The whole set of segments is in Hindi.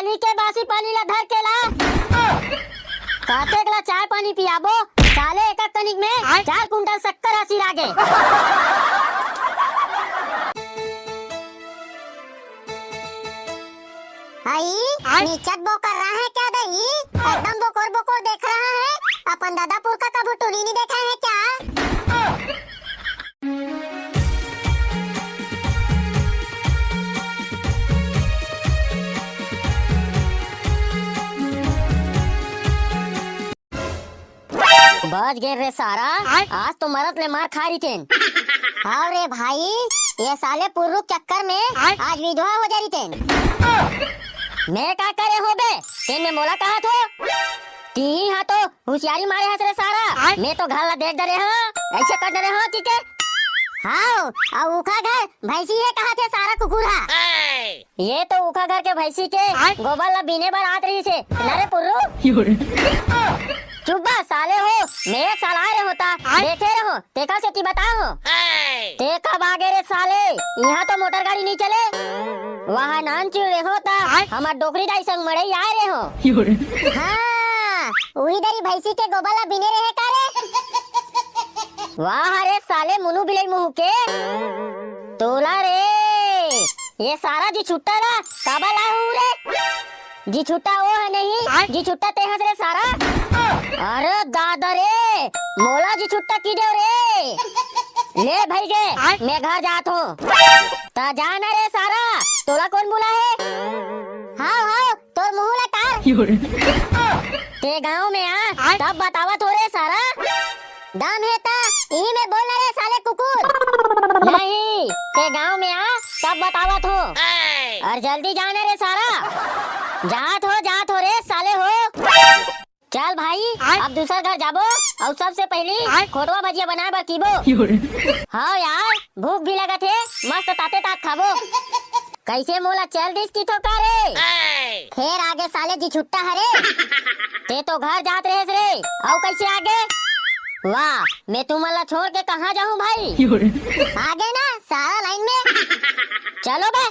काली के बासी पानी ला धर के ला। काते गला चाय पानी पियाबो, साले एक कनिक में 4 कुंटल शक्कर हसी लागे। आई नीचत बो कर रहा है क्या दही? एकदम बोकोर बोकोर देख रहा है। अपन दादापुर का कभी टूरी नहीं देखा है क्या? बच गए रे सारा, आज तो मरद ले मार खा रही थेन। हाँ रे भाई, ये साले पुरुष चक्कर में आज विधवा हो जा रही थेन। मैं का करे हो बे, तेन में मोला कहा थो ती हाँ तो होशियारी मारे हंस रे सारा। मैं तो घर ला देख डरे हाँ, ऐसे कर डरे हाँ की के। हाँ और उखा घर भैंसी है कहा थे सारा कुकुर हा। ये तो उखा घर के भैंसी के गोबर ला बीने बार आत रही से लरे पुर्रू। चुप बा साले हो, मैं एक साल आए होता देखे रहो, तेका से ती बताओ ते कब आगे रे साले। यहाँ तो मोटर गाड़ी नहीं चले, वहाँ नान चिड़े होता हमार डोकरी दाई संग मड़े आए रे हो। हाँ वही दरी भैंसी के गोबर ला बिने रहे का रे। वाह रे साले मुनु बिलाई मुँह के तोला रे। ये सारा जी छुट्टा ला काबा लाहू रे। जी छुट्टा वो है नहीं, जी छुट्टा ते हंस रे सारा। अरे दादा रे, मोला जी छुट्टा की दे रे। ले भाई गे, मैं घर जात हूँ। ता जाना रे सारा, तोला कौन बुला है? हाँ हाँ तोर मुँह ला तार। ते गाँव में आ, तब बतावा तो रे सारा। दाम है ता, यही में बोल रहे साले कुकुर। नहीं, ते गाँव में आ, तब बतावा तो। और जल्दी जाना रे सारा। जात हो रे साले हो। चल भाई, अब दूसरा घर जाबो और सबसे पहली खोटवा भजिया बनाए बर कीबो। हाँ यार, भूख भी लगा थे, मस्त ताते तात खाबो। कैसे मोला चल दिस की ठोका रे। फिर आगे साले जी छुट्टा हरे। ते तो घर जात रहे रे, और कैसे आगे? वाह, मैं तुम्हारा छोड़ के कहाँ जाऊँ भाई? आगे ना सारा लाइन में। चलो बे।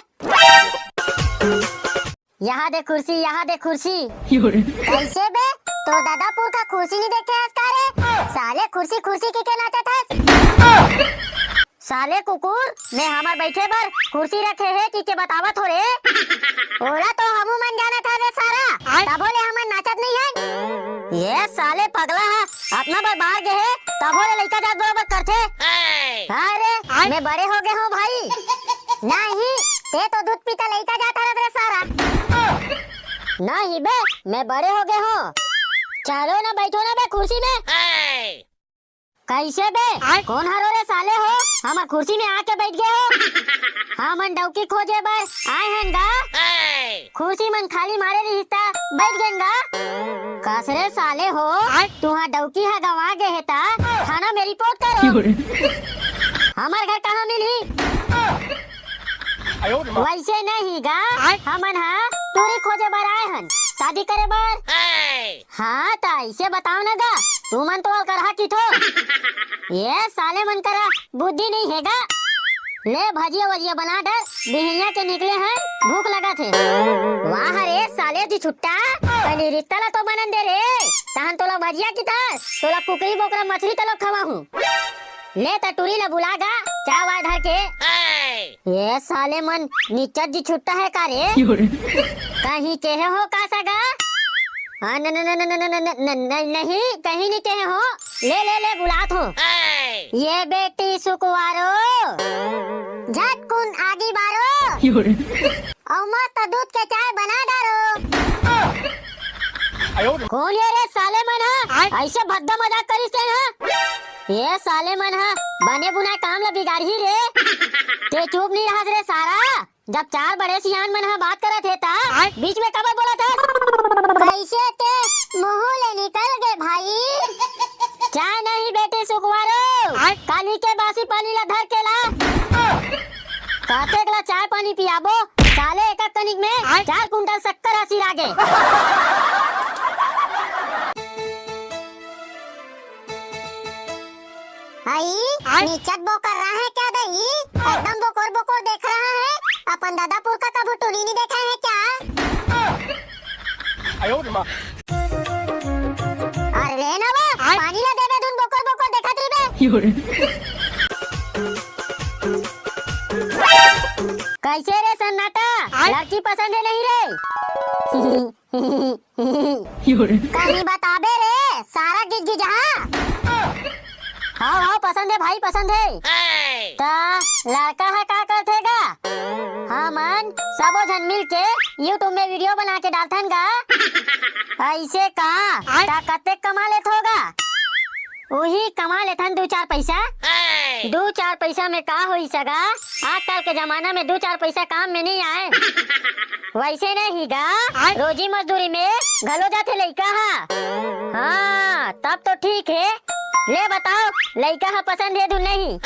यहाँ दे कुर्सी, यहाँ दे कुर्सी। कैसे बे? तो दादापुर का कुर्सी नहीं देखे रे? साले कुर्सी कुर्सी के नाचा था। साले कुकुर, मैं हमार बैठे पर कुर्सी रखे है कि बतावा थोड़े। ओला तो हमू मन जाना था रे सारा, तब बोले हमार नाचत नहीं है। ये साले पगला है, अपना बार बाहर गए है, तब बोले लड़का जात बराबर करते। अरे मैं बड़े हो गए हूँ भाई। नहीं, ते तो दूध पीता लड़का जाता रे सारा। नहीं बे, मैं बड़े हो गए हूँ। चलो ना बैठो ना बे कुर्सी में। कैसे बे? कौन हरो रे साले हो? हमार कुर्सी में आके बैठ गए हो। हाँ मन डौकी खोजे बर आए हैं गा। कुर्सी मन खाली मारे रिश्ता बैठ गए गा। कसरे साले हो, तुहा डौकी है गवा गए है ता थाना में रिपोर्ट करो। हमार घर कहाँ मिली? वैसे नहीं गा, हमन हाँ टूरी खोजे बर आए हन, शादी करे बर। हाँ ता इसे बताओ ना गा, तू मन तो करहा की थो। ये साले मन करा बुद्धि नहीं है गा। ले भजिया वजिया बना डर, बिहिया के निकले हैं, भूख लगा थे। वाह रे साले जी छुट्टा, पहले रिश्ता ला तो बनन दे रे। तहन तोला भजिया की था, तोला कुकरी बोकरा मछली तलो खवा हूँ। ले टूरी ला बुलागा, चावा धर के। ये साले मन निचत जी छुट्टा है का रे? कहीं कहे हो का सगा? नहीं, कहीं नहीं कहे हो। ले बुलात हो। ये बेटी सुकुवारो, झटकुन आगी बारो, और मस्त दूध के चाय बना डारो। कौन ये रे साले मन हा? ऐसे भद्दा मजाक करिस हा? ये साले मन हा बने बुनाए काम ला बिगाड़ी रे। ते चुप नहीं रहा रे सारा, जब 4 बड़े सियान मन हा बात करत हे ता बीच में कब बोला था? कैसे ते मुँह ले निकल गए भाई? चाय नहीं बेटे सुकुवारो, काली के बासी पानी ला धर के ला। काते गला चाय पानी पियाबो, साले एक कनिक में 4 कुंटल शक्कर हसी लागे। आई नीचत बो कर रहा है क्या दही? एकदम बोकोर बोकोर देख रहा है। अपन दादापुर का कभी टूरी नहीं देखा है क्या? अरे रे ना वो पानी ला देवे धुन बोकर बोकर देखत रही बे। कैसे रे सन्नाटा, लड़की पसंद है नहीं रे? कहीं बताबे रे सारा गिजगिजा। हाँ हाँ पसंद है भाई पसंद है। ता लड़का है का करतेगा? हाँ मन सबो जन मिल के यूट्यूब में वीडियो बना के डालथन गा। ऐसे का ता कते कमा लेत होगा? वही कमा लेथन 2-4 पैसा। 2-4 पैसा में का होई सगा? आजकल के जमाना में 2-4 पैसा काम में नहीं आए। वैसे नहीं गा, रोजी मजदूरी में घलो जाते लइका हा। हाँ तब तो ठीक है। ले बताओ लइका हा पसंद है धुन नहीं?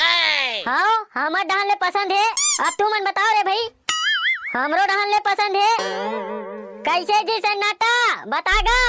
हाँ हमर डहन ले पसंद है। अब तू मन बताओ रे भाई। हमरो डहन ले पसंद है। कैसे जी सन्नाटा बतागा?